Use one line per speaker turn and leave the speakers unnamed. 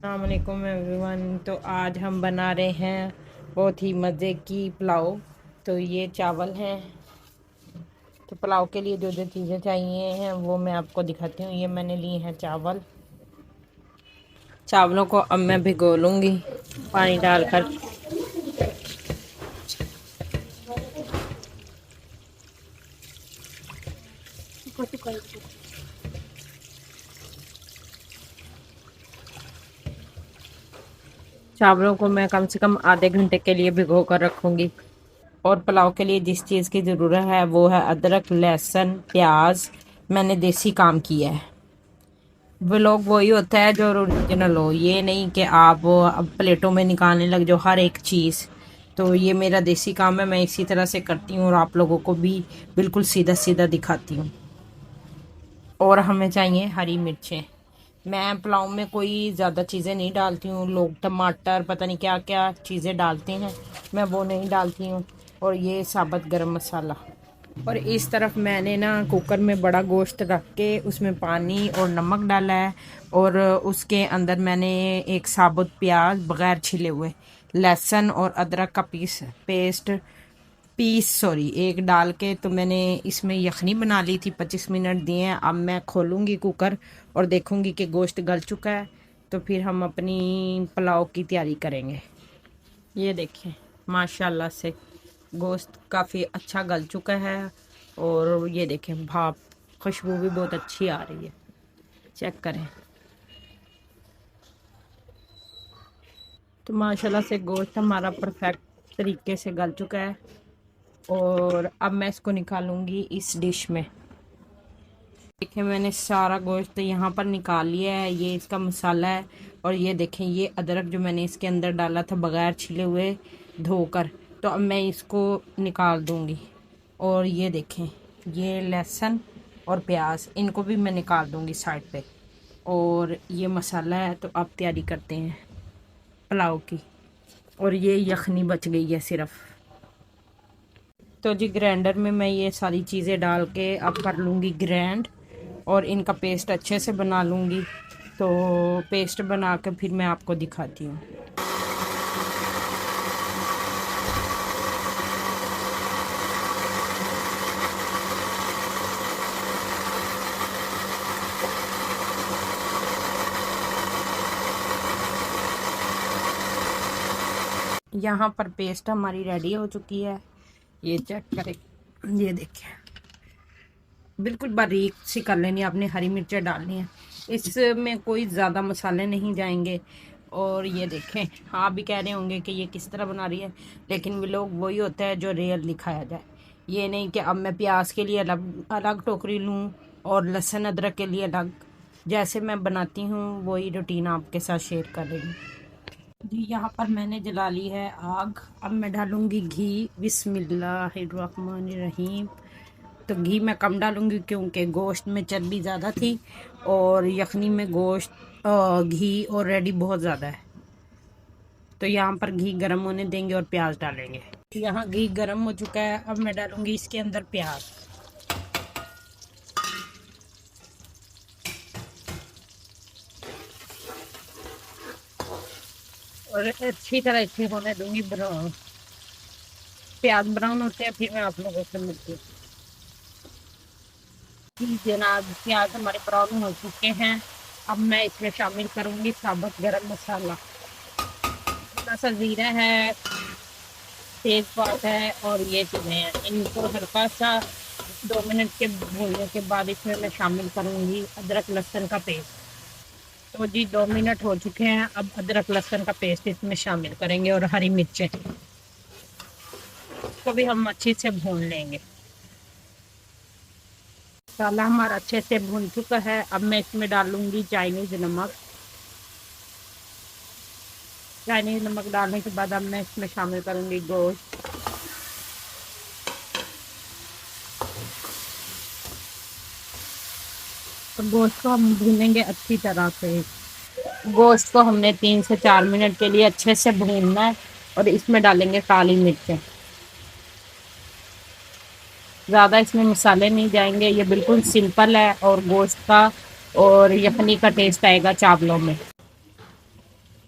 अस्सलाम वालेकुम एवरीवन। तो आज हम बना रहे हैं बहुत ही मज़े की पुलाव। तो ये चावल हैं। तो पुलाव के लिए जो जो चीज़ें चाहिए हैं वो मैं आपको दिखाती हूँ। ये मैंने लिए हैं चावल। चावलों को अब मैं भिगो लूँगी पानी डालकर। चावलों को मैं कम से कम आधे घंटे के लिए भिगो कर रखूँगी। और पुलाव के लिए जिस चीज़ की ज़रूरत है वो है अदरक, लहसुन, प्याज। मैंने देसी काम किया है। व्लॉग वही होता है जो ओरिजिनल हो, ये नहीं कि आप वो अब प्लेटों में निकालने लग जाओ हर एक चीज़। तो ये मेरा देसी काम है, मैं इसी तरह से करती हूँ और आप लोगों को भी बिल्कुल सीधा सीधा दिखाती हूँ। और हमें चाहिए हरी मिर्चें। मैं पुलाव में कोई ज़्यादा चीज़ें नहीं डालती हूँ, लोग टमाटर पता नहीं क्या क्या चीज़ें डालते हैं, मैं वो नहीं डालती हूँ। और ये साबुत गरम मसाला। और इस तरफ मैंने ना कुकर में बड़ा गोश्त रख के उसमें पानी और नमक डाला है। और उसके अंदर मैंने एक साबुत प्याज बगैर छिले हुए, लहसुन और अदरक का पीस सॉरी एक डाल के तो मैंने इसमें यखनी बना ली थी। 25 मिनट दिए हैं। अब मैं खोलूँगी कुकर और देखूँगी कि गोश्त गल चुका है। तो फिर हम अपनी पुलाव की तैयारी करेंगे। ये देखें, माशाल्लाह से गोश्त काफ़ी अच्छा गल चुका है। और ये देखें, भाप खुशबू भी बहुत अच्छी आ रही है, चेक करें। तो माशाल्लाह से गोश्त हमारा परफेक्ट तरीके से गल चुका है। और अब मैं इसको निकालूंगी इस डिश में। देखिए, मैंने सारा गोश्त यहाँ पर निकाल लिया है। ये इसका मसाला है। और ये देखें, ये अदरक जो मैंने इसके अंदर डाला था बगैर छिले हुए धोकर, तो अब मैं इसको निकाल दूँगी। और ये देखें, ये लहसुन और प्याज, इनको भी मैं निकाल दूँगी साइड पे। और ये मसाला है। तो अब तैयारी करते हैं पुलाव की। और ये यखनी बच गई है सिर्फ। तो जी ग्राइंडर में मैं ये सारी चीज़ें डाल के अब कर लूँगी ग्राइंड। और इनका पेस्ट अच्छे से बना लूँगी। तो पेस्ट बना के फिर मैं आपको दिखाती हूँ। यहाँ पर पेस्ट हमारी रेडी हो चुकी है। ये चेक करें, ये देखें, बिल्कुल बारीक सी कर लेनी है। आपने हरी मिर्चें डालनी है, इसमें कोई ज़्यादा मसाले नहीं जाएंगे। और ये देखें, आप भी कह रहे होंगे कि ये किस तरह बना रही है, लेकिन वो लोग वही होता है जो रियल दिखाया जाए। ये नहीं कि अब मैं प्याज के लिए अलग अलग टोकरी लूँ और लहसुन अदरक के लिए अलग। जैसे मैं बनाती हूँ वही रूटीन आपके साथ शेयर कर रही हूँ। जी यहाँ पर मैंने जला ली है आग। अब मैं डालूँगी घी। बिस्मिल्लाहिर्रहमानिर्रहीम। तो घी मैं कम डालूँगी क्योंकि गोश्त में चर्बी ज़्यादा थी और यखनी में गोश्त घी ऑलरेडी बहुत ज़्यादा है। तो यहाँ पर घी गर्म होने देंगे और प्याज डालेंगे। यहाँ घी गर्म हो चुका है। अब मैं डालूँगी इसके अंदर प्याज। और अच्छी तरह इसे होने दूँगी ब्राउन। प्याज ब्राउन होते हैं फिर मैं आप लोगों से मिलती हूँ। जी जनाब, प्याज हमारे ब्राउन हो चुके हैं। अब मैं इसमें शामिल करूँगी साबुत गरम मसाला। थोड़ा सा ज़ीरा है, तेज़पात है और ये चीज़ें हैं। इनको हल्का सा 2 मिनट के भूनने के बाद इसमें मैं शामिल करूँगी अदरक लहसुन का पेस्ट। तो जी 2 मिनट हो चुके हैं। अब अदरक लहसुन का पेस्ट इसमें शामिल करेंगे और हरी मिर्चें को भी हम अच्छे से भून लेंगे। मसाला हमारा अच्छे से भून चुका है। अब मैं इसमें डालूंगी चाइनीज़ नमक। चाइनीज़ नमक डालने के बाद अब मैं इसमें शामिल करूंगी गोश्त। तो गोश्त को हम भूनेंगे अच्छी तरह से। गोश्त को हमने 3 से 4 मिनट के लिए अच्छे से भूनना है। और इसमें डालेंगे काली मिर्चें। ज़्यादा इसमें मसाले नहीं जाएंगे, ये बिल्कुल सिंपल है। और गोश्त का और यखनी का टेस्ट आएगा चावलों में।